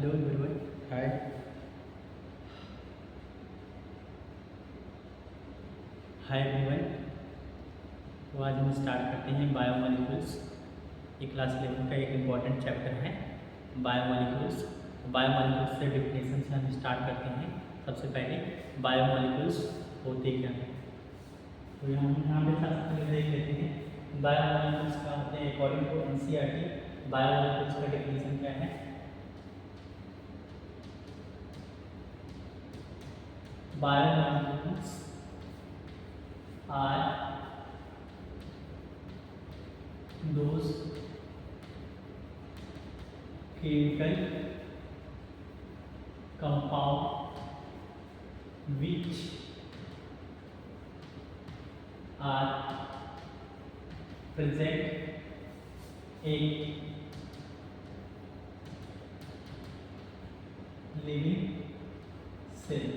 Hello everyone. Hi. Hi everyone. तो आज हम स्टार्ट करते हैं बायोमोलिक्यूल्स। ये क्लास 11 का एक इम्पॉर्टेंट चैप्टर है बायोमोलिक्यूल्स। बायोमोलिक्यूल्स से डेफिनेशन से हम स्टार्ट करते हैं। सबसे पहले बायोमोलिक्यूल्स होते क्या हैं, तो यहाँ पे सबसे पहले देख लेते हैं बायोमोलिक्यूल्स क्या होते हैं। अकॉर्डिंग टू एनसीईआरटी बायोमोलिक्यूल्स का डेफिनेशन क्या है। Biomolecules are those chemical compound which are present in living cell।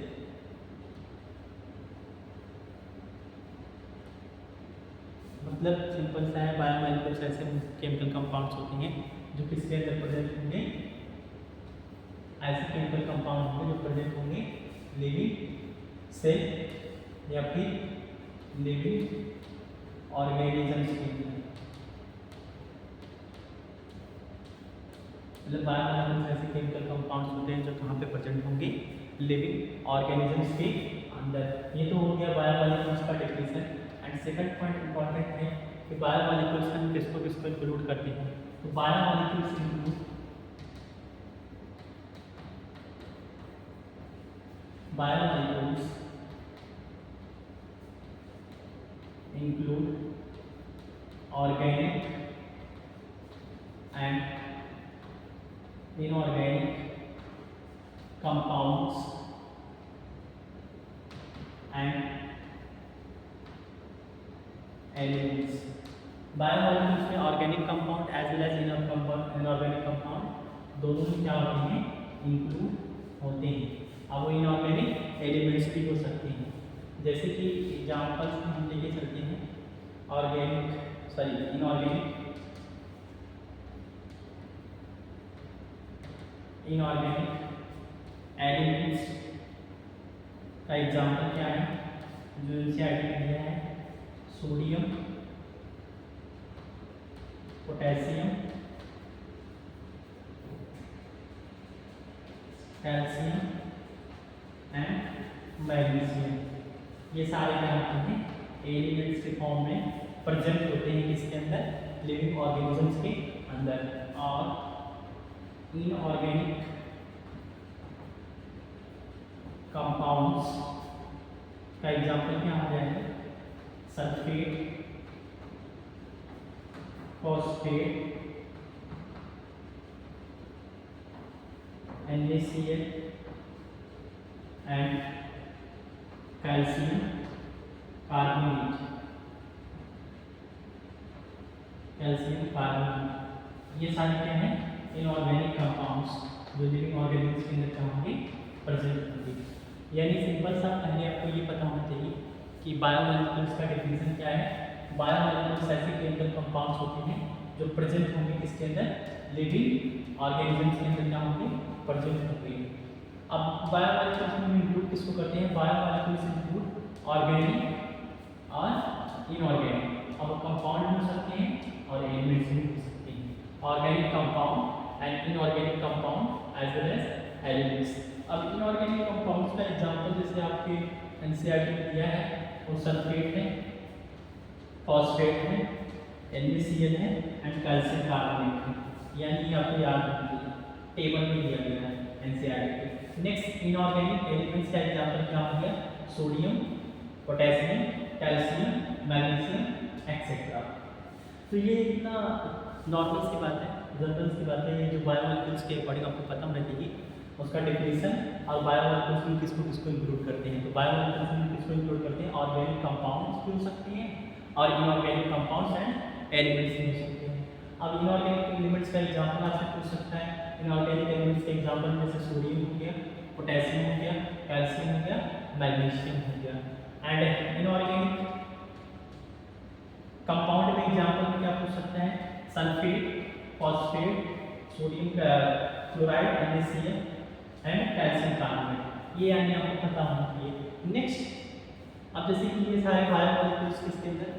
मतलब सिंपल सा है, बायोमोलिक्यूल्स ऐसे केमिकल कंपाउंड्स होते हैं जो किसके अंदर प्रेजेंट होंगे, ऐसे केमिकल कंपाउंड होंगे जो प्रेजेंट होंगे लिविंग सेल या फिर लिविंग ऑर्गेनिजम्स के अंदर। मतलब बायोमोलिक्यूल्स ऐसे केमिकल कंपाउंड्स होते हैं जो कहाँ पे प्रेजेंट होंगे, लिविंग ऑर्गेनिजम्स के अंदर। ये तो हो गया बायोमोलिक्यूल्स का डेफिनेशन। सेकंड पॉइंट इंपॉर्टेंट है कि बायोमोलिक्यूल्स में किसको किसको इंक्लूड करते हैं। तो biomolecules include organic and inorganic compounds and elements. Biomolecules में organic compound as well as inorganic compound दोनों ही क्या होते हैं, इंक्लूड होते हैं। अब वो इनऑर्गेनिक एलिमेंट्स भी हो सकते हैं, जैसे कि एग्जांपल्स में हम लेके चलते हैं इनऑर्गेनिक एलिमेंट्स का एग्जांपल क्या है जो एनसीईआरटी ने दिया है। Sodium, potassium, calcium and magnesium, ये सारे क्या होते हैं, एलिमेंट्स के फॉर्म में प्रेजेंट होते हैं किसके अंदर, लिविंग ऑर्गेनिजम्स के अंदर। और इनऑर्गेनिक कंपाउंड्स का एग्जांपल क्या हो जाएगा, sulphate, phosphate, NaCl and calcium carbonate. ये सारे क्या हैं, इनऑर्गेनिक कंपाउंड्स जो लिविंग ऑर्गेनिजम्स के अंदर क्या होंगे, प्रेजेंट होंगे। यानी सिंपल सा पहले आपको ये पता होना चाहिए कि बायोमोलिक्यूल्स का डेफिनेशन क्या है। बायोमोलिक्यूल्स ऐसे केमिकल कंपाउंड्स होते हैं जो प्रेजेंट होंगे किसके अंदर, लिविंग ऑर्गेनिजम्स के अंदर क्या होंगे, प्रेजेंट होंगे। अब बायोमोलिक्यूल्स में इंक्लूड किसको करते हैं, बायोमोलिक्यूल्स इंक्लूड ऑर्गेनिक और इनऑर्गेनिक। अब कंपाउंड हो सकते हैं और एलिमेंट्स भी हो सकते हैं, organic compound and inorganic compound as well as elements. अब इनऑर्गेनिक कंपाउंड्स का एग्जांपल जैसे आपके एनसीईआरटी में दिया है, वो सल्फेट है, फॉस्फेट है, NaCl है एंड कैल्शियम कार्बोनेट है। यानी आपको याद रखिए, टेबल में दिया गया है एनसीईआरटी के। नेक्स्ट इनऑर्गेनिक एलिमेंट्स का एग्जांपल क्या हो गया, sodium, potassium, calcium, magnesium etcetera. तो ये इतना नॉर्मल सी बात है, जनरल सी बात है। ये जो बायोमोलिक्यूल्स के अकॉर्डिंग आपको पता होना चाहिए उसका डेफिनेशन, और बायोमोलिक्यूल्स में किसको किसको इंक्लूड करते हैं। तो बायोमोलिक्यूल्स में किसको इंक्लूड करते हैं, ऑर्गेनिक कंपाउंड्स भी हो सकते हैं और इनऑर्गेनिक कंपाउंड्स एंड एलिमेंट्स भी हो सकते हैं। अब इनऑर्गेनिक एलिमेंट्स का एग्जांपल आपसे पूछ सकता है। इनऑर्गेनिक एलिमेंट्स के एग्जांपल जैसे सोडियम हो गया, पोटेशियम हो गया, कैल्शियम हो गया, मैग्नीशियम हो गया। एंड इनऑर्गेनिक कंपाउंड में एग्जांपल में क्या पूछ सकता है, सल्फेट, फॉस्फेट, सोडियम का fluoride, NaCl and calcium carbonate. ये यानी आपको पता होना चाहिए। नेक्स्ट, अब जैसे कि ये सारे बायोमॉलिक्यूल्स किसके अंदर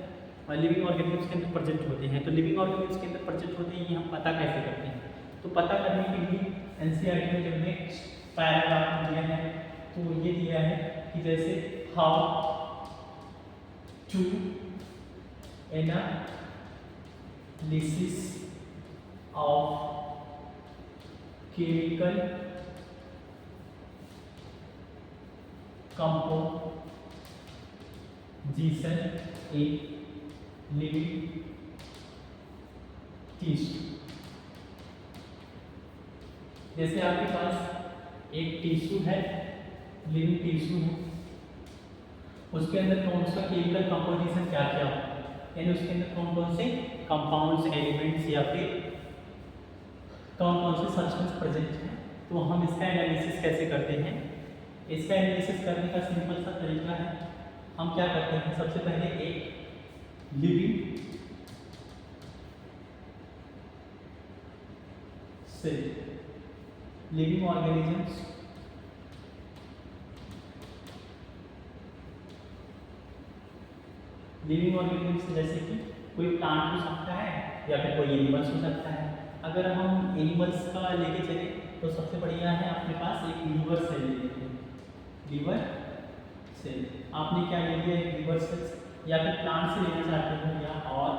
लिविंग ऑर्गेनिजम्स के अंदर प्रेजेंट होते हैं, तो लिविंग ऑर्गेनिजम्स के अंदर प्रेजेंट होते हैं, ये हम पता कैसे करते हैं? तो पता करने के लिए NCERT में जो नेक्स्ट पैराग्राफ दिया है तो ये दिया है कि जैसे how to analysis of chemical composition in living tissue। जैसे आपके पास एक टिश्यू है, लिविंग टिश्यू है, उसके अंदर कौन सा केमिकल कंपोजिशन क्या क्या होता है, यानी उसके अंदर कौन कौन से कंपाउंड्स, एलिमेंट्स या फिर कौन कौन से सब्सटेंस प्रेजेंट है, तो हम इसका एनालिसिस कैसे करते हैं? इसका एनालिसिस करने का सिंपल सा तरीका है, हम क्या करते हैं, सबसे पहले एक लिविंग सेल, लिविंग ऑर्गेनिजम्स जैसे कि कोई प्लांट हो सकता है या फिर कोई एनिमल्स हो सकता है। अगर हम एनिमल्स का लेके चले तो सबसे बढ़िया है अपने पास एक लीवर सेल ले लेते हैं। लीवर सेल आपने क्या ले लिया, एक लीवर सेल, या फिर प्लांट से लेना चाहते हो या और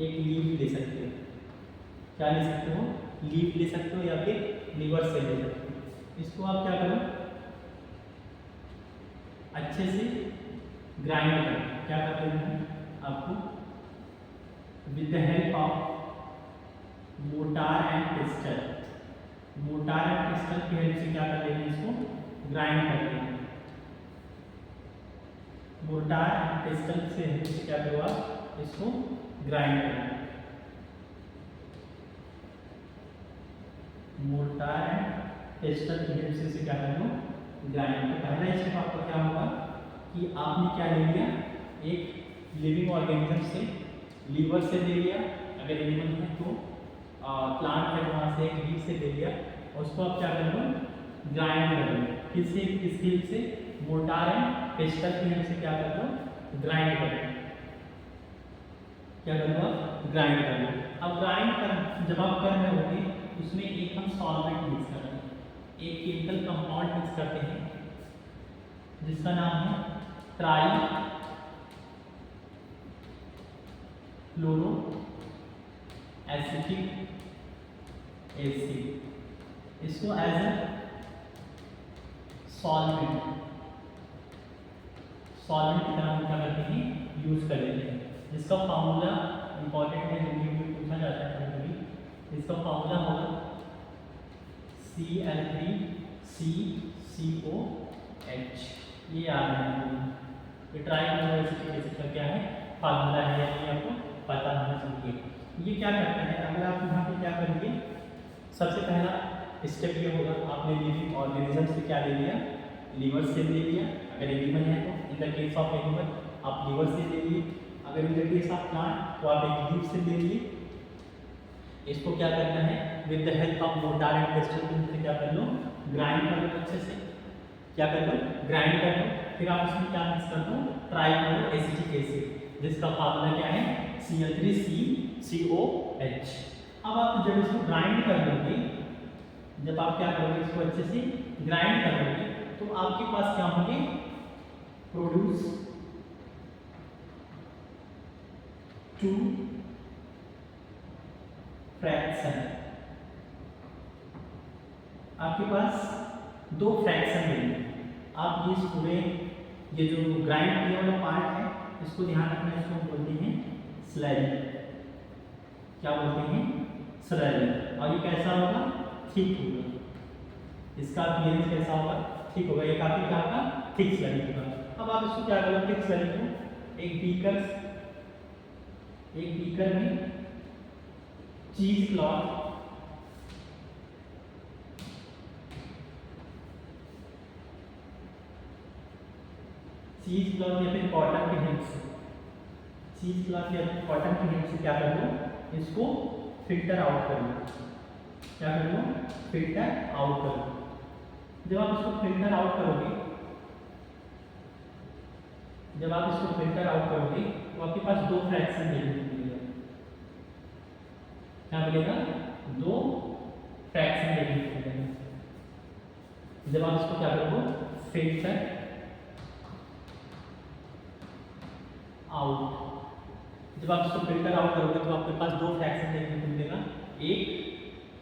एक लीव ले सकते हो। क्या ले सकते हो? लीव ले सकते हो या फिर लीवर सेल ले सकते हो। इसको आप क्या करो, अच्छे से ग्राइंड करो। क्या करते हैं आपको, with the help of motor and pastel, motor and pastel की हेल्प से क्या कर लेंगे, इसको ग्राइंड कर लेंगे। मोटार एंड पेस्टल से हेल्प से क्या करो आप, इसको ग्राइंड करें। मोटार एंड पेस्टल की हेल्प से क्या कर लो, ग्राइंड। तो पहला स्टेप आपका क्या होगा कि आपने क्या ले लिया, एक लिविंग ऑर्गेनिज्म से लीवर से ले लिया, अगर एनिमल है तो प्लांट है तो वहाँ से एक लीव से ले लिया, और उसको आप क्या कर लो, ग्राइंड कर लो। किससे, किस हेल्प से, मोटार एंड पेस्टल की हेल्प से क्या कर लो, ग्राइंड कर लो। क्या कर लो आप, ग्राइंड कर लो। अब ग्राइंड कर जब आप कर रहे होगे उसमें एक हम सॉल्वेंट मिक्स करते हैं, एक केमिकल कंपाउंड मिक्स करते हैं जिसका नाम है ट्राई फ्लोरो एसिटिक एसिड। इसको एज ए सॉल्वेंट की तरह हम क्या करते हैं, यूज कर लेते हैं। जिसका फार्मूला इंपॉर्टेंट है, जो भी पूछा जाता है कभी, इसका फार्मूला होगा Cl3CCOH। ये याद है, ये ट्राई फ्लोरो एसिटिक एसिड का क्या है, फार्मूला है, यानी आपको पता होना चाहिए। ये क्या करता है, अगर आप यहाँ पे क्या करेंगे, सबसे पहला स्टेप ये होगा, आपने लिविंग ऑर्गेनिज्म से क्या ले लिया, लीवर से ले लिया। अगर एनिमल है तो in the case of animal आप लीवर से ले लिए, अगर in the case of plant तो आप एक लीव से ले लिए। इसको क्या करना है, with the help of motor and pastel से क्या कर लो, ग्राइंड कर लो अच्छे से। क्या कर लो, ग्राइंड कर लो। फिर आप इसमें क्या मिक्स कर दो, ट्राइफ्लोरो एसिटिक एसिड, जिसका फार्मूला क्या है, Cl3CCOH। अब आप जब इसको ग्राइंड कर लोगे, जब आप क्या करोगे, इसको अच्छे से ग्राइंड कर लोगे, तो आपके पास क्या होंगे, प्रोड्यूस 2 फ्रैक्शन। आपके पास 2 फ्रैक्शन मिलेंगे। आप ये पूरे ये जो ग्राइंड किया वाला पार्ट है, इसको ध्यान रखना, इसको बोलते हैं स्लरी। क्या बोलते हैं, स्लरी। और ये कैसा होगा, थिक होगा। इसका अपीयरेंस कैसा होगा, थिक होगा। ये काफी क्या होगा, थिक स्लरी होगा। अब आप इसको क्या करोगे, थिक स्लरी को एक बीकर में चीज क्लॉथ या फिर कॉटन की हेल्प से, चीज क्लॉथ या फिर कॉटन की हेल्प से क्या कर लो, इसको फिल्टर आउट कर लो। क्या कर लो, फिल्टर आउट करो। जब आप इसको फिल्टर आउट करोगे, जब आप इसको फिल्टर आउट करोगे तो आपके पास दो फ्रैक्शन देखने को मिलेगा। क्या मिलेगा, दो फ्रैक्शन देखने को मिलेगा। जब आप इसको क्या करोगे, फिल्टर आउट, जब आप इसको फिल्टर आउट करोगे तो आपके पास दो फ्रैक्शन देखने को मिलेगा। एक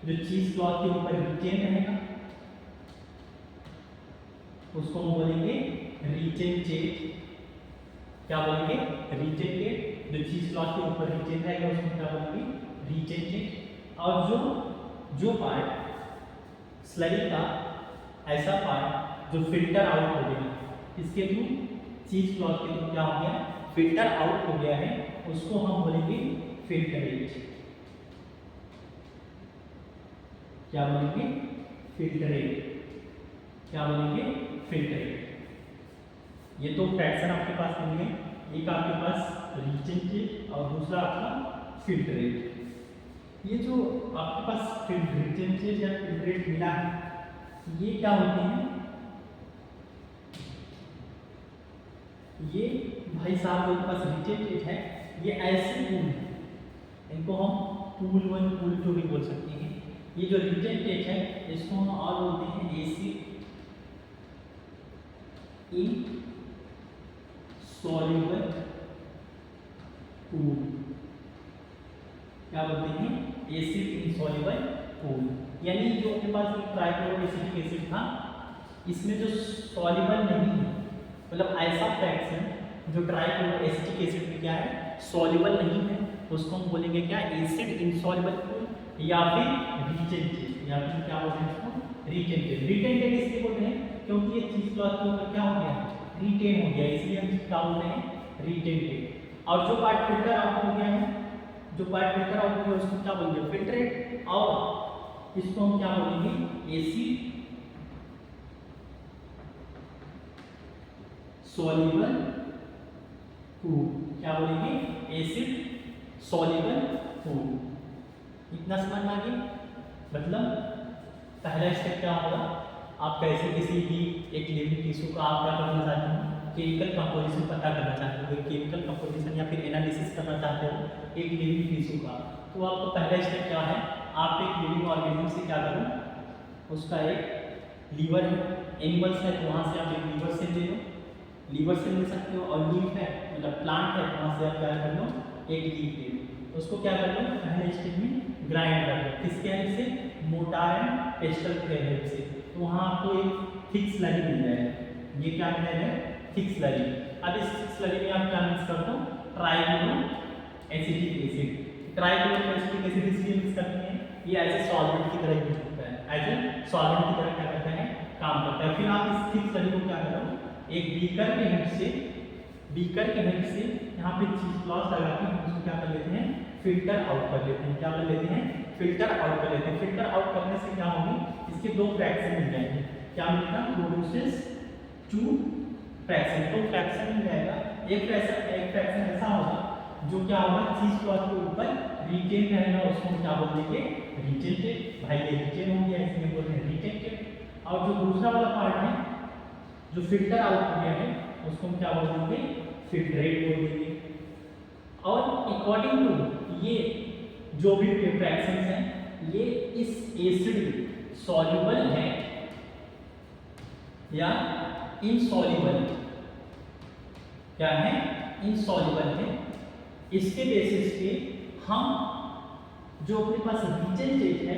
जो चीज क्लॉथ के ऊपर रिटेन रहेगा उसको हम बोलेंगे रीटेंटेड। क्या बोलेंगे, रीटेंटेड। जो चीज क्लॉथ के ऊपर रिटेन रहेगा उसको क्या बोलेंगे, रीटेंटेड। और जो पार्ट स्लरी का ऐसा पार्ट जो फिल्टर आउट हो गया, इसके थ्रू चीज क्लॉथ के थ्रू क्या हो गया, फिल्टर आउट हो गया है, उसको हम बोलेंगे फिल्टरेट। क्या बोलेंगे, फिल्टरेट। क्या बोलेंगे, फिल्टरेट। ये दो फ्रैक्शन आपके पास मिल गए, एक आपके पास रीटेंटेड और दूसरा आपका फिल्टरेट। ये जो आपके पास रीटेंटेड या फिल्टरेट मिला है, ये क्या होते हैं, ये भाई साहब जो पास रिटेंटेड है, ये ऐसे पूल है, इनको हम पूल 1 पूल 2 भी बोल सकते हैं। ये जो रिटेंटेड है इसको हम और बोलते हैं एसिड इन सॉल्युबल पूल। क्या बोलते हैं, एसिड इन सॉल्युबल पूल। यानी जो अपने पास एक ट्राइक्लोरोएसिटिक एसिड था, इसमें जो सॉल्युबल नहीं है, मतलब ऐसा फ्रैक्शन जो ट्राइक्लोरोएसिटिक एसिड में क्या है, सॉल्युबल नहीं है, उसको हम बोलेंगे क्या, एसिड इनसॉल्युबल पूल या फिर रीटेंटेड, या फिर क्या बोलते हैं इसको, रीटेंटेड। रीटेंटेड इसलिए बोलते हैं क्योंकि ये चीज क्लॉथ के ऊपर क्या हो गया, रिटेन हो गया, इसलिए हम क्या बोलते हैं, रीटेंटेड। और जो पार्ट फिल्टर आउट हो गया है, जो पार्ट फिल्टर आउट हो गया उसको क्या बोलेंगे, फिल्टरेट। और इसको हम क्या बोलेंगे, एसिड सॉल्युबल पूल। क्या बोलेंगे, एसिड सॉल्युबल पूल। इतना समझ में आ गया। मतलब पहला स्टेप क्या होगा, आप कैसे किसी भी एक लिविंग टिश्यू का आप क्या करना चाहते हो, केमिकल कंपोजिशन पता करना चाहते हो, केमिकल कंपोजिशन या फिर एनालिसिस करना चाहते हो एक लिविंग टिश्यू का, तो आपको पहला स्टेप क्या है, आप एक लिविंग ऑर्गेनिज्म से क्या करो, उसका एक लीवर है, एनिमल्स है तो वहाँ से आप एक लीवर सेल ले लो, लीवर सेल ले सकते हो। और लीफ है मतलब प्लांट है, वहाँ से आप क्या कर लो, एक लीफ ले लो, उसको क्या कर लो, पहले स्टेप में ग्राइंड कर लो। किसके हेल्प से, मोटार एंड पेस्टल के हेल्प से। तो वहाँ आपको एक थिक स्लरी मिल जाएगा। ये क्या मिल जाएगा, थिक स्लरी। अब इस थिक स्लरी में आप क्या मिक्स करते हो, ट्राइक्लोरोएसिटिक एसिड। ट्राइक्लोरोएसिटिक एसिड इसलिए मिक्स करते हैं, ये एज ए सॉल्वेंट की तरह यूज होता है, एज ए सॉल्वेंट की तरह क्या करता है, काम करता है। फिर आप इस थिक स्लरी को क्या करो, एक बीकर के हेल्प से, बीकर के हेल्प से यहाँ पे चीज क्लॉथ लगा के हम उसको क्या कर लेते हैं, फिल्टर आउट कर लेते हैं। क्या कर लेते हैं, फिल्टर आउट कर लेते हैं। फिल्टर आउट करने से क्या होगी, इसके दो फ्रैक्शन मिल जाएंगे। क्या मिलेगा, प्रोड्यूसेस 2 फ्रैक्शन, तो फ्रैक्शन मिल जाएगा। एक फ्रैक्शन ऐसा होगा जो क्या होगा, चीज क्लॉथ के ऊपर रिटेन रहेगा, उसको क्या बोल देंगे, रिटेंटेड। भाई ये रिटेन हो गया इसलिए बोलते हैं रिटेंटेड। और जो दूसरा वाला पार्ट है जो फिल्टर आउट हो गया है, उसको हम क्या बोल देंगे, फिल्टरेट बोल देंगे। और अकॉर्डिंग टू ये जो भी फ्रैक्शंस हैं, ये इस एसिड सॉल्युबल है या इनसॉल्युबल, क्या है, इनसॉल्युबल है। इसके बेसिस पे हम जो अपने पास रिटेंटेड है,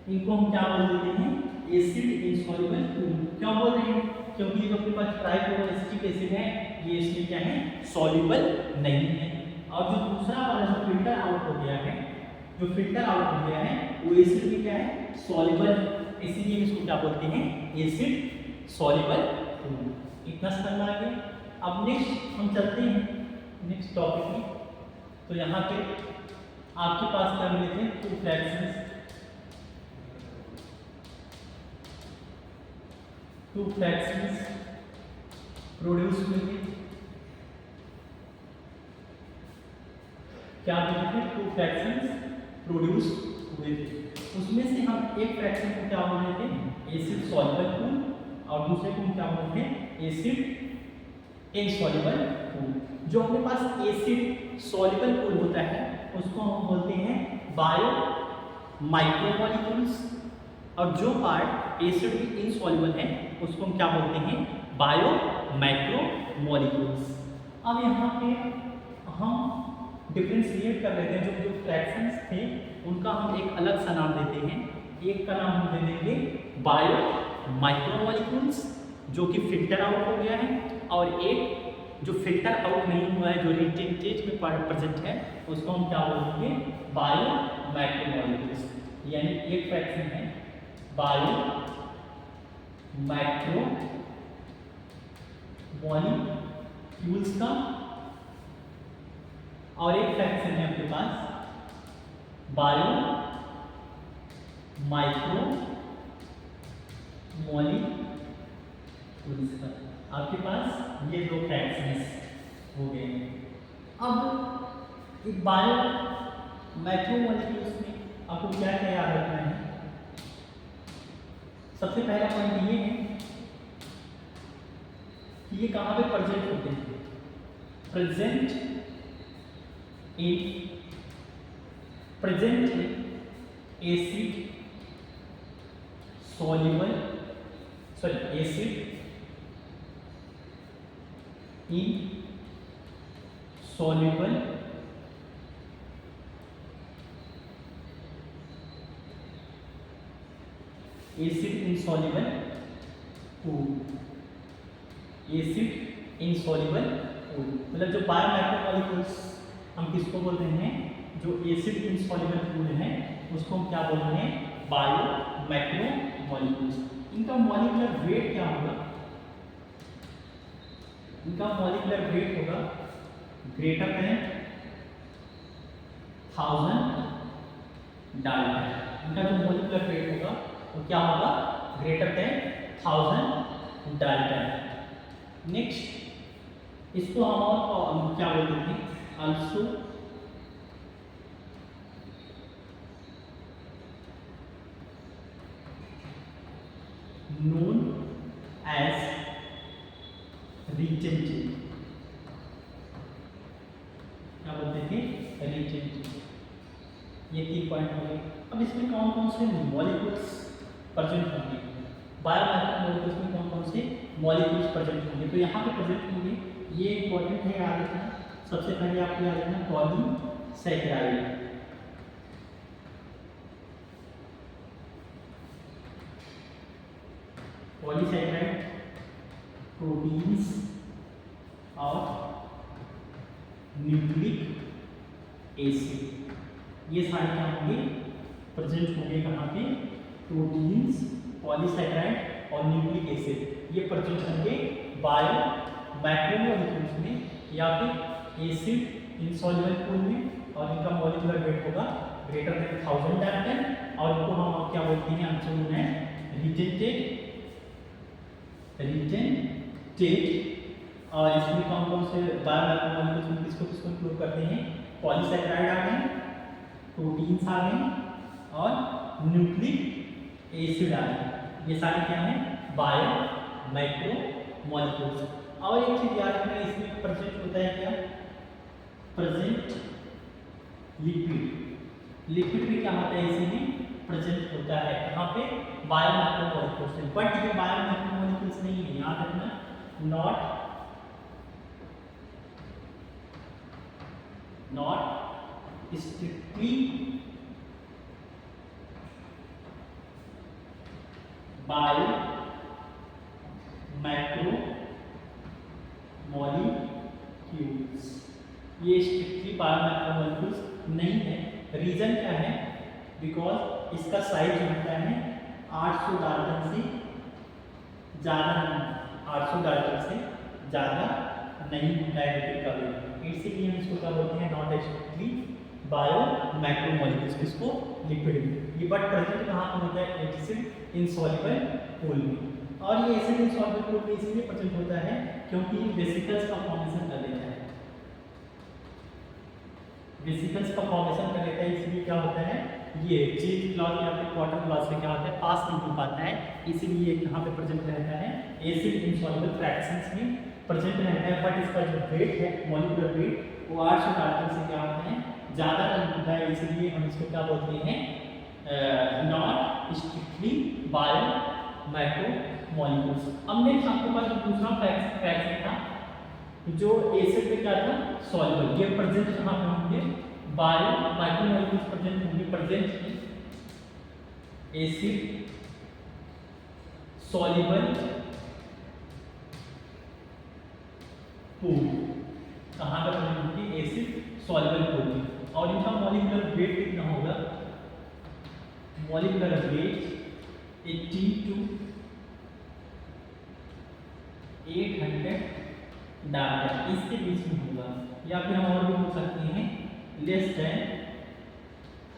इनको हम क्या बोल देते हैं, एसिड इनसॉल्युबल पूल। क्यों बोल रहे हैं, क्योंकि जो अपने पास ट्राइक्लोरोएसिटिक एसिड है, ये इसमें क्या है, सॉल्युबल नहीं है। और जो दूसरा वाला जो फिल्टर आउट हो गया है, जो फिल्टर आउट हो गया है, वो एसिड में क्या है, सॉल्युबल, इसीलिए इसको क्या बोलते हैं, एसिड सॉल्युबल पूल। इतना समझ में आ गया। अब नेक्स्ट हम चलते हैं नेक्स्ट टॉपिक में। तो यहाँ पे आपके पास क्या मिले थे, 2 फ्रैक्शंस, 2 फ्रैक्शंस प्रोड्यूस हुए थे। क्या मिले थे, 2 फ्रैक्शंस प्रोड्यूस हुए थे, उसमें से हम एक फ्रैक्शन को क्या बोल रहे थे, एसिड सॉल्युबल पूल, और दूसरे को हम क्या बोलते हैं, एसिड इनसॉल्युबल पूल। जो अपने पास एसिड सॉल्युबल पूल होता है उसको हम बोलते हैं बायो माइक्रोमोलिक्यूल्स, और जो पार्ट एसिड इनसॉल्युबल है उसको हम क्या बोलते हैं, बायो मैक्रोमोलिक्यूल्स। अब यहाँ पे हम डिफ्रेंशिएट कर लेते हैं, जो जो फ्रैक्शंस थे उनका हम एक अलग सा नाम देते हैं। एक का नाम हम दे देंगे बायो माइक्रोमोलिक्यूल्स जो कि फिल्टर आउट हो गया है, और एक जो फिल्टर आउट नहीं हुआ है, जो रिटेंटेज में प्रेजेंट है, उसको हम क्या बोलेंगे, बायो मैक्रोमोलिक्यूल्स। यानी एक फ्रैक्शन है बायो मैक्रोमोलिक्यूल्स का, और एक फ्रैक्शन है आपके पास बायो माइक्रोमोलिक्यूल्स का। आपके पास ये दो फ्रैक्शंस हो गए। अब एक बायो मैक्रोमोलिक्यूल्स में आपको क्या क्या याद रखना है। सबसे पहला पॉइंट ये है कि ये कहाँ पे प्रेजेंट होते हैं, present in acid soluble, acid insoluble pool. Acid insoluble pool मतलब जो बायो मैक्रोमोलिक्यूल्स हम किसको बोल रहे हैं, जो एसिड इनसॉल्युबल पूल है उसको हम क्या बोल रहे हैं, बायो मैक्रोमोलिक्यूल्स। इनका मॉलिक्यूलर वेट क्या होगा, इनका मॉलिक्यूलर वेट होगा ग्रेटर देन 1000 डाल्टन। इनका जो मॉलिक्यूलर वेट होगा वो क्या होगा, ग्रेटर देन 1000 डाल्टन। नेक्स्ट इसको हम क्या बोलते हैं, also known as regenerative, क्या बोलते थे, regenerative। ये 3 पॉइंट हो गए। अब इसमें कौन कौन से मॉलिक्यूल्स प्रेजेंट होंगे, बायो मैक्रोमोलिक्यूल्स में कौन कौन से मॉलिक्यूल्स प्रेजेंट होंगे, तो यहाँ पे प्रेजेंट होंगे, ये इंपॉर्टेंट है याद रखना। सबसे पहले आपको याद रखना पॉलीसैकेराइड, पॉलीसैकेराइड प्रोटीन्स और न्यूक्लिक एसिड, ये सारे क्या होंगे, प्रेजेंट होंगे कहाँ पे, प्रोटीन्स, पॉलीसैकेराइड और न्यूक्लिक एसिड, ये प्रेजेंट होंगे बायो मैक्रोमोलिक्यूल्स में या फिर एसिड इनसॉल्युबल पूल में, और इनका मॉलिक्यूलर वेट होगा ग्रेटर देन 1000 डाल्टन, और इनको हम क्या बोलते हैं, आंसर है रिजेंटेड। और इसमें कौन कौन से बायो मैक्रोमोलिक्यूल्स में किसको किसको इंक्लूड करते हैं, पॉलीसैकेराइड आ गए, प्रोटीन्स आ गए और न्यूक्लिक एसिड आ गए, ये सारे क्या हैं, बायो मैक्रोमोलिक्यूल्स। और एक चीज याद रखना, इसमें प्रेजेंट होता है क्या, प्रेजेंट लिपिड, लिपिड भी क्या होता है, इसमें प्रेजेंट होता है यहाँ पे बायो मैक्रोमोलिक्यूल्स में, बट ये बायो मैक्रोमोलिक्यूल्स नहीं है, याद रखना, नॉट स्ट्रिक्टली बायो मैक्रोमोलिक्यूल्स, ये स्ट्रिक्टली बायो मैक्रोमोलिक्यूल्स नहीं है। रीजन क्या है, बिकॉज इसका साइज जो होता है 800 डाल्टन से ज़्यादा नहीं, 800 डाल्टन से ज़्यादा नहीं होता है लिपिड का वेट, इसीलिए हम इसको क्या बोलते हैं, नॉट स्ट्रिक्टली बायो मैक्रोमोलिक्यूल्स, किसको, लिपिड में। ये बट प्रेजेंट कहाँ पर होता है, एसिड इनसॉल्युबल पूल में, और ये एसिड इनसॉल्युबल पूल में इसलिए प्रेजेंट होता है क्योंकि वेसिकल्स का फॉर्मेशन कर देता है, वेसिकल्स का फॉर्मेशन कर लेता है, इसलिए क्या होता है, ये चीज क्लॉथ या फिर कॉटन क्लॉथ से क्या होता है, पास नहीं हो पाता है, इसीलिए यहाँ पे प्रेजेंट रहता है एसिड इनसॉल्युबल फ्रैक्शंस में प्रेजेंट रहता है। बट इसका जो वेट है, मॉलिक्यूलर वेट, वो 800 डाल्टन से क्या होता है, ज़्यादा नहीं होता है, इसलिए हम इसको क्या बोलते हैं, नॉट स्ट्रिक्टली बायो माइक्रोमोलिक्यूल्स। अब नेक्स्ट आपके पास जो दूसरा फ्रैक्शन था, जो एसिड पे क्या था, सॉल्युबल, ये प्रेजेंट कहाँ पे होंगे, बायो माइक्रोमोलिक्यूल्स प्रेजेंट होंगे, प्रेजेंट है एसिड सॉल्युबल पूल, कहाँ पे प्रेजेंट होंगे, एसिड सॉल्युबल पूल में, और इनका मॉलिक्यूलर वेट कितना होगा, मॉलिक्यूलर वेट 80 to 800 डाल्टन, इसके बीच में होगा, या फिर हम और भी बोल सकते हैं लेस देन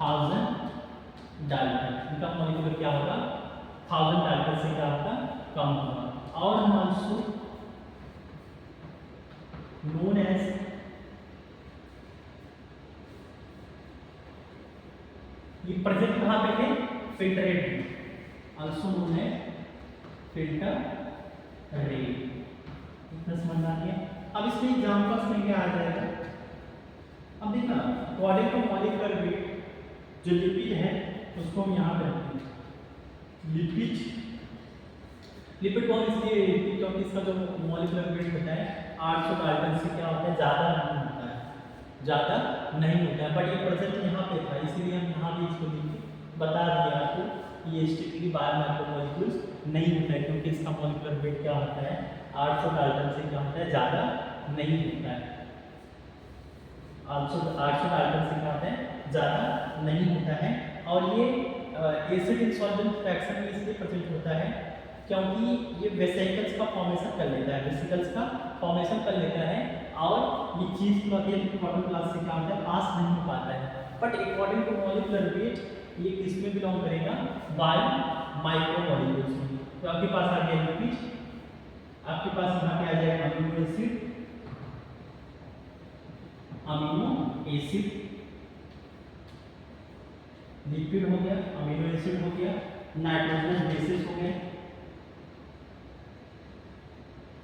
1000 डाल्टन, इनका मॉलिक्यूलर क्या होगा, 1000 डाल्टन से क्या होगा, कम होगा। और हम आल्सो नोन एज ये प्रेजेंट कहाँ पे थे, फिल्टरेट में, also known as filter rate, इतना समझ आ गया। अब इसमें एग्जांपल्स में क्या आ जाएगा, अब देखना अकॉर्डिंग टू मॉलिक्यूलर वेट जो लिपिड है उसको हम यहाँ पे रखते हैं, लिपिड को हम इसलिए क्योंकि इसका जो मॉलिक्यूलर वेट होता है 800 डाल्टन से क्या होता है, ज़्यादा नहीं होता है, ज़्यादा नहीं होता है, बट ये प्रेजेंट यहाँ पे था, इसीलिए हम यहाँ भी इसको लिख के बता दिया आपको ये स्ट्रिक्टली बायो माइक्रोमोलिक्यूल्स नहीं होता है, क्योंकि इसका मॉलिक्यूलर वेट क्या होता है, 800 डाल्टन से क्या होता है, ज़्यादा नहीं होता है, 800 डाल्टन से क्या होता है, ज़्यादा नहीं होता है। और ये एसिड इनसॉल्युबल फ्रैक्शन में इसलिए प्रेजेंट होता है क्योंकि ये वेसिकल्स का फॉर्मेशन कर लेता है, वेसिकल्स का फॉर्मेशन कर लेता है, और ये चीज कॉटन क्लॉथ से क्या होता है, पास नहीं हो पाता है। But according to molecular weight ये किसमें बिलोंग करेगा, बायो माइक्रोमोलिक्यूल्स में। तो आपके पास आ गया लिपिड, आपके पास यहाँ पे आ जाएगा amino acid, amino acid, lipid हो गया, अमीनो एसिड हो गया, नाइट्रोजनस बेसिस हो गए,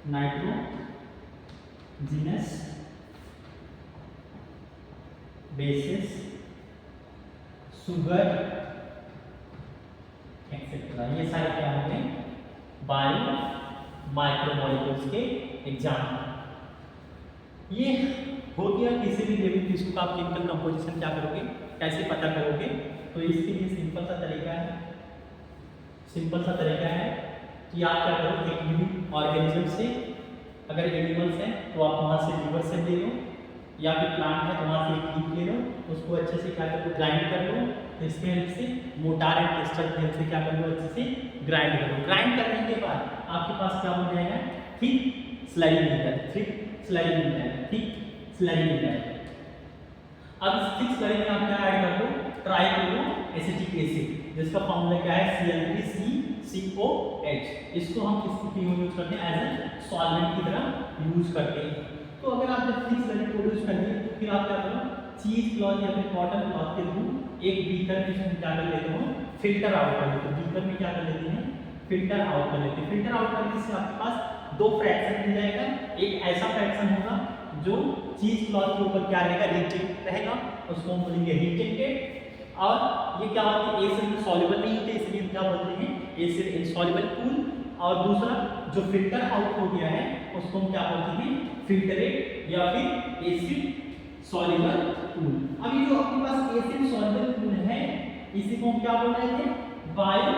नाइट्रोजिनस बेसिस, शुगर एक्सेट्रा, ये सारे क्या होंगे, बायो माइक्रोमोलिक्यूल्स के एग्जाम्पल। ये हो गया किसी भी लिविंग टिश्यू का आप केमिकल कंपोजिशन क्या करोगे, कैसे पता करोगे, तो इसके लिए सिंपल सा तरीका है, सिंपल सा तरीका है कि आप क्या करो, एक लिविंग ऑर्गेनिज्म से, अगर एनिमल्स हैं तो आप वहाँ से लीवर से ले लो, या फिर प्लांट है तो वहाँ से एक लीफ ले लो, उसको अच्छे से क्या करो, ग्राइंड कर लो, तो इसके हेल्प से मोटार एंड टेक्सचर की हेल्प से क्या कर लो, अच्छे से ग्राइंड करो। ग्राइंड करने के बाद आपके पास क्या हो जाएगा, थिक स्लरी मिल जाएगा, थिक स्लरी मिल जाएगा, थिक स्लरी मिल जाएगा। अब इस थिक स्लरी में आप क्या ऐड कर दो, ट्राइक्लोरो एसिटिक एसिड, जिसका फॉर्मूला क्या है, Cl3COH। इसको हम किसके यूज करते हैं, एज ए सॉल्वेंट की तरह यूज करते हैं। तो अगर आप जब थिक स्लरी प्रोड्यूस कर लिए तो फिर आप क्या करो, चीज क्लॉथ या फिर कॉटन क्लॉथ के थ्रू एक बीकर में इसमें क्या कर लेते हो, फिल्टर आउट कर लेते हो, बीकर में क्या कर लेते हैं, फिल्टर आउट कर लेते हैं। फिल्टर आउट करने से आपके पास दो फ्रैक्शन मिल जाएगा, एक ऐसा फ्रैक्शन होगा जो चीज क्लॉथ के ऊपर क्या रहेगा, रिटेंट रहेगा, उसको हम बोलेंगे रिटेंटेड, और ये क्या होता है, एसिड सॉल्युबल नहीं होते, इसलिए क्या बोलते हैं, एसिड इनसॉल्युबल पूल। और दूसरा जो फिल्टर आउट हो गया है उसको हम क्या बोलते हैं, फिल्टरेट या फिर एसिड सॉल्युबल पूल। अभी जो आपके पास एसिड सॉल्युबल पूल है इसी को हम क्या बोल रहे थे, बायो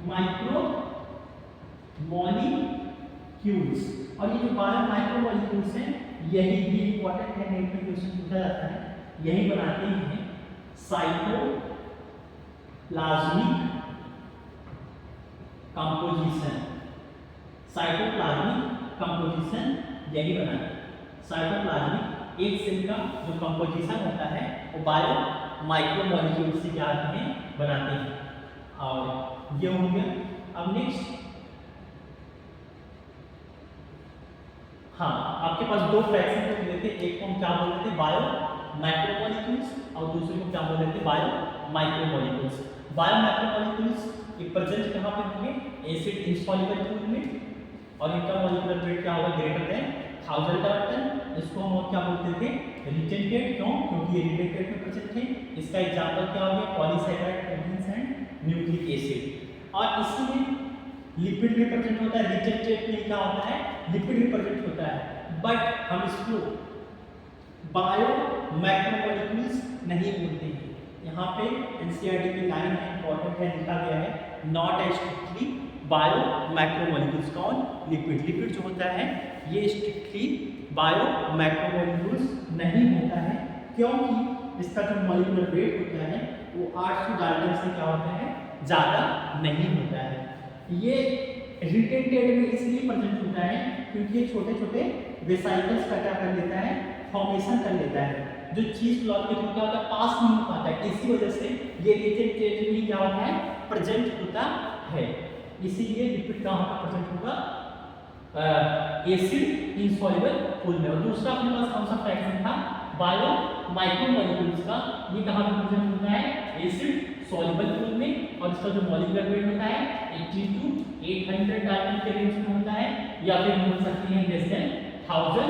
माइक्रोमोलिक्यूल्स। और ये जो बायो माइक्रोमोलिक्यूल्स हैं यही भी इंपॉर्टेंट है, नेट में क्वेश्चन पूछा जाता है, यही बनाते हैं साइटोप्लाज्मिक कंपोजिशन, साइटोप्लाज्मिक कंपोजिशन यही बनाते हैं। साइटोप्लाज्मिक एक सेल का जो कंपोजिशन होता है वो बायो माइक्रोमोलिक्यूल से क्या आते हैं, बनाते हैं। और ये हो गया। अब नेक्स्ट, हाँ आपके पास दो फ्रैक्शन मिले थे, एक को हम क्या बोल रहे थे, बायो मैक्रोमोलिक्यूल्स और दूसरे को क्या बोलते हैं बायो माइक्रोमोलिक्यूल्स। बायो माइक्रोमोलिक्यूल्स ये प्रेजेंट कहाँ पे होंगे एसिड इंसॉल्युबल फ्लूइड में और इनका मॉलिक्यूलर वेट क्या होगा ग्रेटर देन 1000 डाल्टन। इसको हम और क्या बोलते थे रिटेंटेड, क्यों क्योंकि ये रिटेंटेड में प्रेजेंट थे। इसका एग्जांपल क्या हो गया polysaccharide proteins and nucleic acid. और इसमें लिपिड में प्रेजेंट होता है, रिटेंटेड में क्या होता है लिपिड में प्रेजेंट होता है, बट हम इसको बायो मैक्रोमोलिक्यूल्स नहीं बोलते हैं। यहाँ पे एनसीईआरटी की लाइन है इंपॉर्टेंट है, लिखा गया है not as strictly bio macromolecules. कौन लिपिड, लिपिड जो होता है ये स्ट्रिक्टली बायो मैक्रोमोलिक्यूल्स नहीं होता है, क्योंकि इसका जो मॉलिक्यूलर वेट होता है वो 800 डाल्टन से क्या होता है ज़्यादा नहीं होता है। ये रिटेंटेड में इसलिए प्रेजेंट होता है क्योंकि ये छोटे छोटे वेसाइकल्स का क्या कर लेता है फॉर्मेशन कर लेता है, जो चीज क्लॉथ के थ्रू क्या होता है पास नहीं हो पाता है। इसी वजह से ये रिटेंटेड में क्या होता है प्रेजेंट होता है। इसीलिए लिपिड कहाँ पर प्रेजेंट होगा एसिड इंसॉल्युबल फ्लूइड में। और दूसरा अपने पास कौन सा फ्रैक्शन था बायो माइक्रोमोलिक्यूल्स का, ये कहाँ पर प्रेजेंट होता है एसिड सॉल्युबल फ्लूइड में और इसका जो मॉलिक्यूलर वेट होता है 80 to 800 डाल्टन के रेंज में होता है, या फिर बोल सकते हैं लेस देन 1000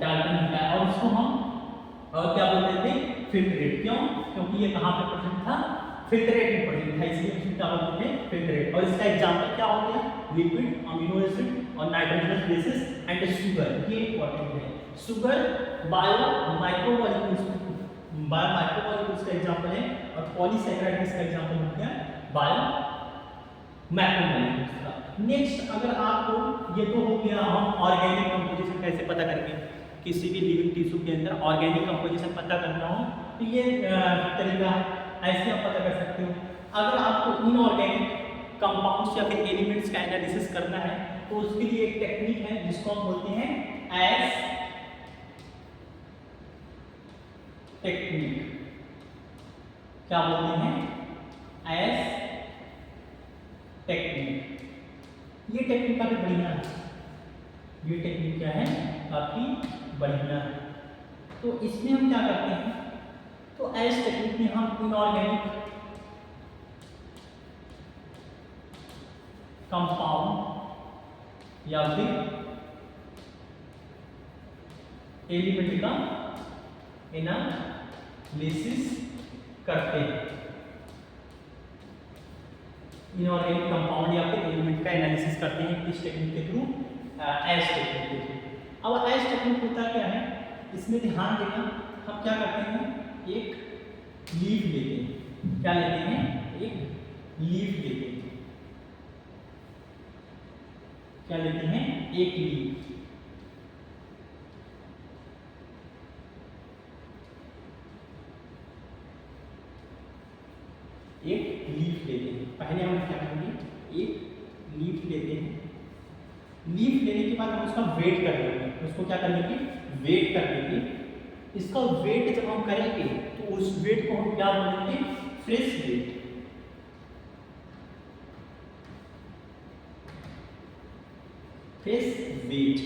डाल्टन होता है। और इसको हम क्या बोलते थे फिल्ट्रेट, क्यों क्योंकि ये कहाँ पे प्रेजेंट था फिल्ट्रेट में प्रेजेंट था, इसलिए इसको क्या बोलते थे फिल्ट्रेट। और इसका एग्जांपल क्या हो गया लिपिड, अमीनो एसिड और नाइट्रोजनस बेसिस एंड शुगर, ये इंपॉर्टेंट है। शुगर बायो माइक्रोमोलिक्यूल्स का एग्जांपल है और पॉलीसैकेराइड इसका एग्जांपल हो गया बायो मैक्रोमोलिक्यूल्स का। नेक्स्ट अगर आपको ये तो हो गया हम ऑर्गेनिक कंपोजिशन कैसे पता करेंगे, किसी भी लिविंग टिश्यू के अंदर ऑर्गेनिक कंपोजिशन पता करना हो तो ये तरीका है, ऐसे आप पता कर सकते हो। अगर आपको इनऑर्गेनिक कंपाउंड्स या फिर एलिमेंट्स का एनालिसिस करना है तो उसके लिए एक टेक्निक है जिसको हम बोलते हैं एस टेक्निक। क्या बोलते हैं एस टेक्निक। ये टेक्निक काफी बढ़िया है, ये टेक्निक क्या है काफी बढ़िया है। तो इसमें हम क्या करते हैं तो एस टेक्निक में हम इनऑर्गेनिक कंपाउंड या फिर एलिमेंट का एनालिसिस करते हैं। इनऑर्गेनिक कंपाउंड या फिर एलिमेंट का एनालिसिस करते हैं किस टेक्निक के थ्रू एस टेक्निक के थ्रू। अब एस टेक्निक होता क्या है इसमें ध्यान देना, हम क्या करते हैं एक लीफ लेते हैं, क्या लेते हैं एक लीफ लेते हैं, क्या लेते हैं एक लीफ, एक लीफ लेते हैं। पहले हम क्या करेंगे एक लीफ लेते हैं, लीफ लेने के बाद हम उसका वेट कर लेंगे, उसको क्या कर लेंगे वेट कर लेंगे। इसका वेट जब हम करेंगे तो उस वेट को हम क्या बोलेंगे फ्रेश वेट। फ्रेश वेट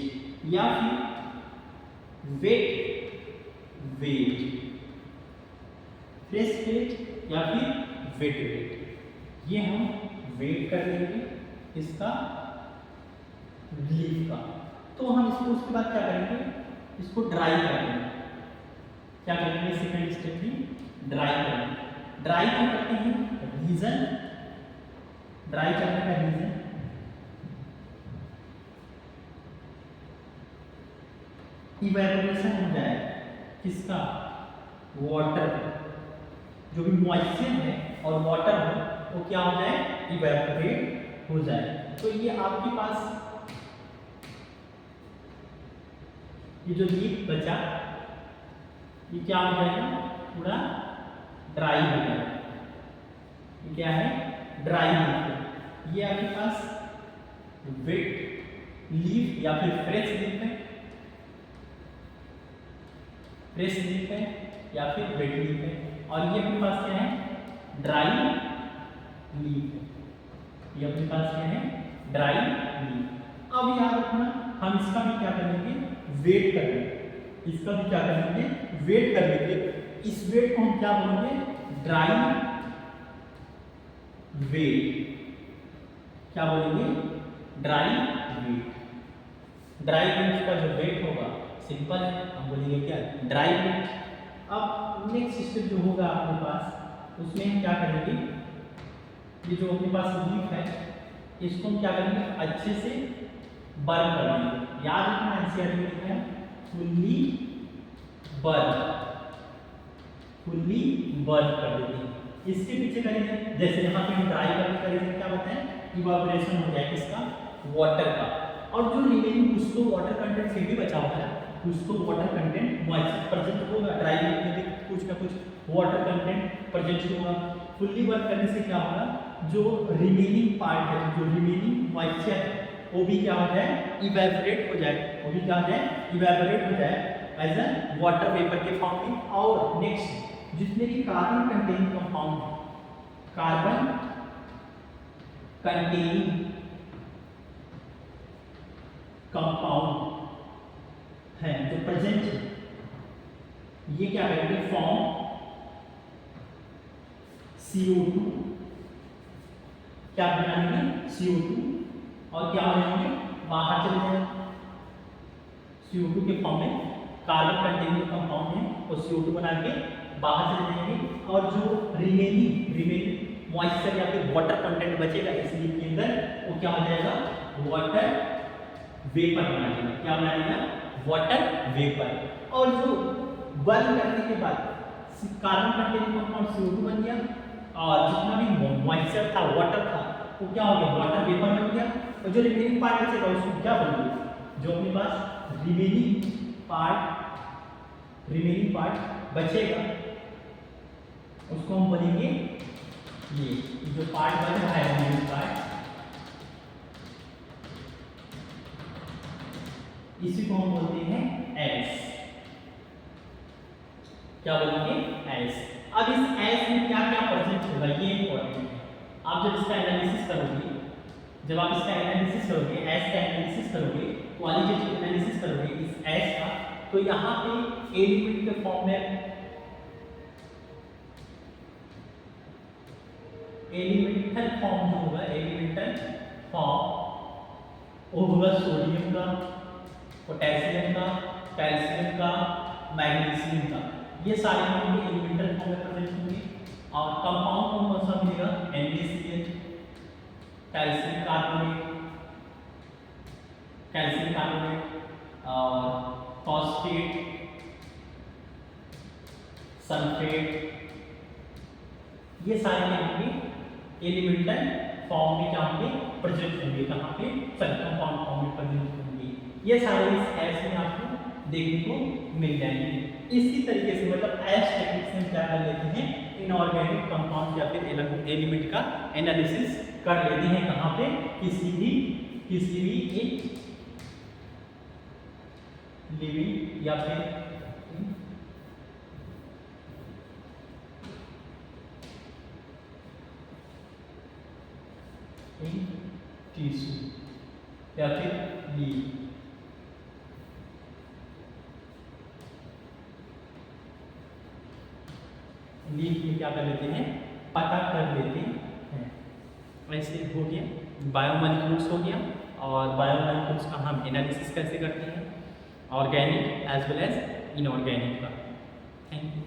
या फिर वेट वेट, फ्रेश वेट या फिर वेट वेट, ये हम वेट कर लेंगे इसका लीफ का। तो हम इसको उसके बाद क्या करेंगे इसको ड्राई करेंगे, क्या करेंगे सेकंड स्टेप में ड्राई करेंगे। ड्राई क्यों करते हैं रीजन, ड्राई करने का रीजन इवेपोरेशन हो जाए किसका वाटर, जो भी मॉइस्चर है और वाटर हो वो क्या हो जाए इवेपोरेट हो जाए। तो ये आपके पास ये जो लीफ बचा ये क्या हो जाएगा पूरा ड्राई हो जाएगा, ये क्या है ड्राई लीफ। ये आपके पास वेट लीफ या फिर फ्रेश लीफ है, फ्रेश लीफ है या फिर वेट लीफ है, और ये अपने पास क्या है ड्राई लीफ है, ये अपने पास क्या है ड्राई लीफ। अब याद रखना हम इसका भी क्या करेंगे वेट कर लेंगे, इसका भी क्या करेंगे वेट कर लेंगे। इस वेट को हम क्या बोलेंगे? Dry weight. क्या बोलेंगे? Dry wait. ड्राई वेट का जो वेट होगा सिंपल है, हम बोलेंगे क्या? Dry weight. अब नेक्स्ट स्टेप जो होगा अपने पास, उसमें हम क्या करेंगे? ये जो अपने पास लीफ है इसको हम क्या करेंगे? अच्छे से बर्न कर देंगे। याद रखना एनसीईआरटी में लिखा है फुल्ली बर्न, फुल्ली बर्न कर देते हैं। इसके पीछे करेंगे, जैसे यहाँ पे हम ड्राई करने का रीजन क्या बताएं? इवापोरेशन हो जाए किसका? वाटर का। और जो रिमेनिंग कुछ तो वाटर कंटेंट फिर भी बचा हुआ है, कुछ तो वाटर कंटेंट मॉइस्चर प्रेजेंट होगा, ड्राई में भी कुछ ना कुछ वाटर कंटेंट प्रेजेंट होगा। फुल्ली बर्न करने से क्या होगा? जो रिमेनिंग पार्ट है, जो रिमेनिंग मॉइस्चर है, वो भी क्या हो जाए? इवेपोरेट हो जाए। वो भी क्या हो जाए? इवेपोरेट हो जाए एज अ वाटर वेपर के फॉर्म में। और नेक्स्ट जितने भी कार्बन कंटेनिंग कंपाउंड है, कार्बन कंटेनिंग कंपाउंड है जो प्रेजेंट है, ये क्या करेंगे? फॉर्म CO2, क्या बनाएंगे? CO2, और क्या हो जाएंगे? बाहर चले जाएंगे। CO2 के फॉर्म में कार्बन कंटेनिंग कंपाउंड है और CO2 बना के बाहर चले जाएंगे। और जो रिमेनिंग मॉइस्चर या फिर वाटर कंटेंट बचेगा इस लीफ के अंदर, वो क्या हो जाएगा? वाटर वेपर बना देगा। क्या बना देगा? Water vapour. और जो बर्न करने के बाद कार्बन कंटेनिंग कंपाउंड CO2 बन गया, और जितना भी मॉइस्चर था, वाटर था, वो क्या हो गया? वाटर वेपर बन गया। और जो रिमेनिंग पार्ट बचेगा उसको क्या बोलेंगे? जो अपने पास रिमेनिंग पार्ट बचेगा उसको हम बोलेंगे, ये जो पार्ट बच रहा है रिमेनिंग पार्ट, इसी को हम बोलते हैं एस। क्या बोलेंगे? एस। अब इस एस में क्या क्या प्रेजेंट होगा ये इंपॉर्टेंट है। आप जब इसका एनालिसिस करोगे, एस का एनालिसिस करोगे, क्वालिटेटिव एनालिसिस करोगे इस एस का, तो यहाँ पे एलिमेंट के फॉर्म में एलिमेंटल फॉर्म जो होगा, एलिमेंटल फॉर्म वो होगा सोडियम का, पोटेशियम का, कैल्शियम का, मैग्नीशियम का। ये सारे होंगे एलिमेंटल फॉर्म में प्रेजेंट होंगे। और कंपाउंड कौन सा मिलेगा? NaCl, कैल्शियम कार्बोनेट और फॉस्फेट, सल्फेट, ये सारे क्या होंगे? एलिमेंटल फॉर्म में क्या होंगे? प्रेजेंट होंगे। कहाँ पे? कंपाउंड फॉर्म में प्रेजेंट होंगे। ये सारे इस एस में आपको देखने को मिल जाएंगे। इसी तरीके से मतलब एस टेक्निक से हम क्या कर लेते हैं? इनऑर्गेनिक कंपाउंड या फिर एलिमेंट का एनालिसिस कर लेते हैं। कहाँ पे? किसी भी एक लिविंग या फिर टिश्यू या फिर लीफ। लीफ में क्या कर लेते हैं? पता कर लेते हैं। ऐसे हो गया बायोमॉलिक्यूल्स हो गया। और बायोमॉलिक्यूल्स का हम एनालिसिस कैसे करते हैं? Organic as well as inorganic का। Thank you.